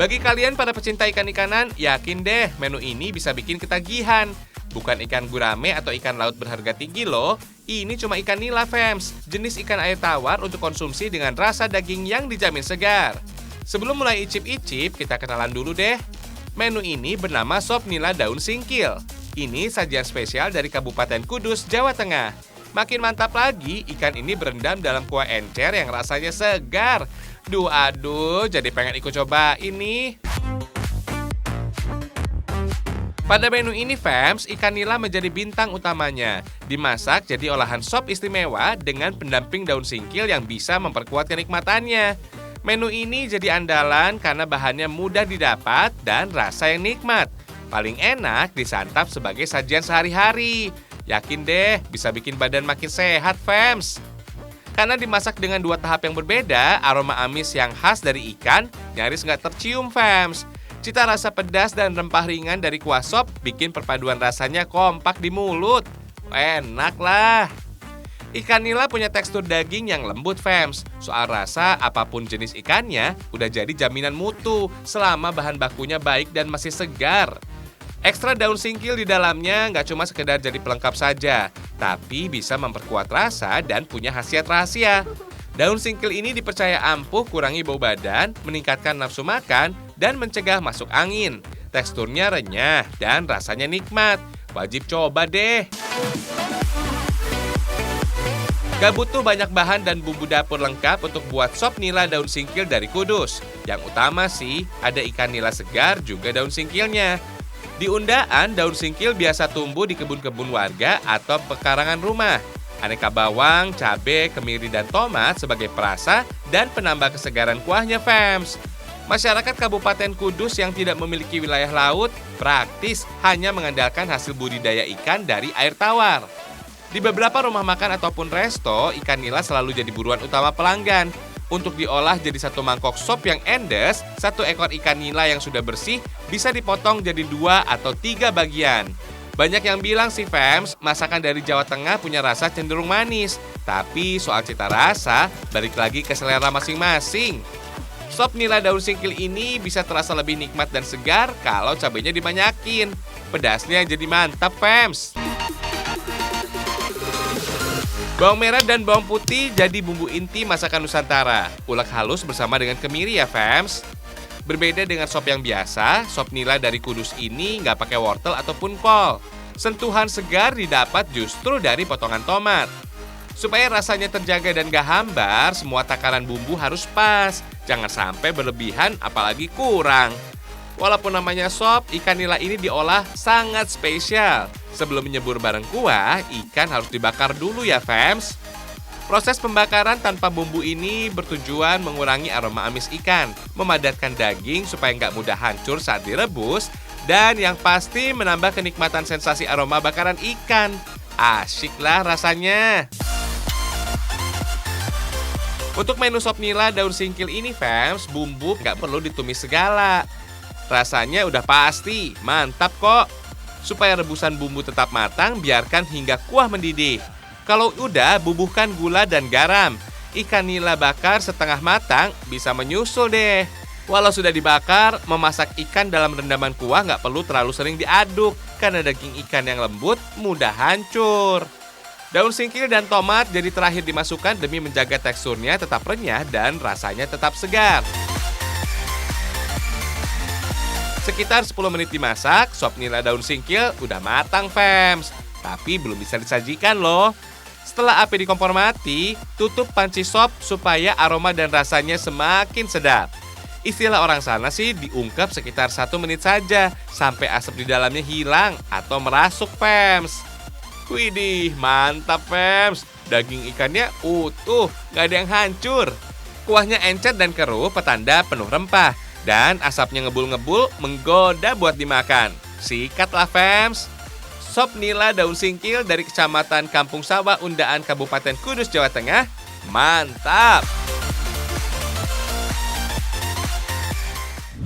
Bagi kalian para pecinta ikan-ikanan, yakin deh menu ini bisa bikin ketagihan. Bukan ikan gurame atau ikan laut berharga tinggi loh. Ini cuma ikan nila, fams. Jenis ikan air tawar untuk konsumsi dengan rasa daging yang dijamin segar. Sebelum mulai icip-icip, kita kenalan dulu deh. Menu ini bernama sop nila daun singkil. Ini sajian spesial dari Kabupaten Kudus, Jawa Tengah. Makin mantap lagi, ikan ini berendam dalam kuah encer yang rasanya segar. Aduh, jadi pengen ikut coba ini. Pada menu ini, fams, ikan nila menjadi bintang utamanya. Dimasak jadi olahan sop istimewa dengan pendamping daun singkil yang bisa memperkuat kenikmatannya. Menu ini jadi andalan karena bahannya mudah didapat dan rasa yang nikmat. Paling enak disantap sebagai sajian sehari-hari. Yakin deh bisa bikin badan makin sehat, fams. Karena dimasak dengan 2 tahap yang berbeda, aroma amis yang khas dari ikan nyaris nggak tercium, fams. Cita rasa pedas dan rempah ringan dari kuah sop bikin perpaduan rasanya kompak di mulut. Enak lah. Ikan nila punya tekstur daging yang lembut, fams. Soal rasa, apapun jenis ikannya, udah jadi jaminan mutu selama bahan bakunya baik dan masih segar. Ekstra daun singkil di dalamnya nggak cuma sekedar jadi pelengkap saja, tapi bisa memperkuat rasa dan punya khasiat rahasia. Daun singkil ini dipercaya ampuh kurangi bau badan, meningkatkan nafsu makan, dan mencegah masuk angin. Teksturnya renyah dan rasanya nikmat. Wajib coba deh. Gak butuh banyak bahan dan bumbu dapur lengkap untuk buat sop nila daun singkil dari Kudus. Yang utama sih, ada ikan nila segar juga daun singkilnya. Di undaan, daun singkil biasa tumbuh di kebun-kebun warga atau pekarangan rumah. Aneka bawang, cabai, kemiri, dan tomat sebagai perasa dan penambah kesegaran kuahnya, fams. Masyarakat Kabupaten Kudus yang tidak memiliki wilayah laut praktis hanya mengandalkan hasil budidaya ikan dari air tawar. Di beberapa rumah makan ataupun resto, ikan nila selalu jadi buruan utama pelanggan. Untuk diolah jadi 1 mangkok sop yang endes, 1 ekor ikan nila yang sudah bersih bisa dipotong jadi 2 atau 3 bagian. Banyak yang bilang sih, fams, masakan dari Jawa Tengah punya rasa cenderung manis. Tapi soal cita rasa, balik lagi ke selera masing-masing. Sop nila daun singkil ini bisa terasa lebih nikmat dan segar kalau cabainya dibanyakin. Pedasnya jadi mantap, fams. Bawang merah dan bawang putih jadi bumbu inti masakan Nusantara. Ulek halus bersama dengan kemiri ya, fams. Berbeda dengan sop yang biasa, sop nila dari Kudus ini nggak pakai wortel ataupun kol. Sentuhan segar didapat justru dari potongan tomat. Supaya rasanya terjaga dan gak hambar, semua takaran bumbu harus pas. Jangan sampai berlebihan apalagi kurang. Walaupun namanya sop, ikan nila ini diolah sangat spesial. Sebelum menyebur bareng kuah, ikan harus dibakar dulu ya, fams. Proses pembakaran tanpa bumbu ini bertujuan mengurangi aroma amis ikan, memadatkan daging supaya nggak mudah hancur saat direbus, dan yang pasti menambah kenikmatan sensasi aroma bakaran ikan. Asyik lah rasanya. Untuk menu sop nila daun singkil ini, fams, bumbu nggak perlu ditumis segala. Rasanya udah pasti, mantap kok. Supaya rebusan bumbu tetap matang, biarkan hingga kuah mendidih. Kalau udah, bubuhkan gula dan garam. Ikan nila bakar setengah matang bisa menyusul deh. Walau sudah dibakar, memasak ikan dalam rendaman kuah nggak perlu terlalu sering diaduk, karena daging ikan yang lembut mudah hancur. Daun singkil dan tomat jadi terakhir dimasukkan demi menjaga teksturnya tetap renyah dan rasanya tetap segar. Sekitar 10 menit dimasak, sop nila daun singkil udah matang, fams. Tapi belum bisa disajikan loh. Setelah api di kompor mati, tutup panci sop supaya aroma dan rasanya semakin sedap. Istilah orang sana sih diungkep sekitar 1 menit saja, sampai asap di dalamnya hilang atau merasuk, fams. Widih, mantap, fams. Daging ikannya utuh, gak ada yang hancur. Kuahnya encer dan keruh, petanda penuh rempah. Dan asapnya ngebul-ngebul menggoda buat dimakan. Sikatlah, fams. Sop nila daun singkil dari Kecamatan Kampung Sawah, Undaan, Kabupaten Kudus, Jawa Tengah. Mantap!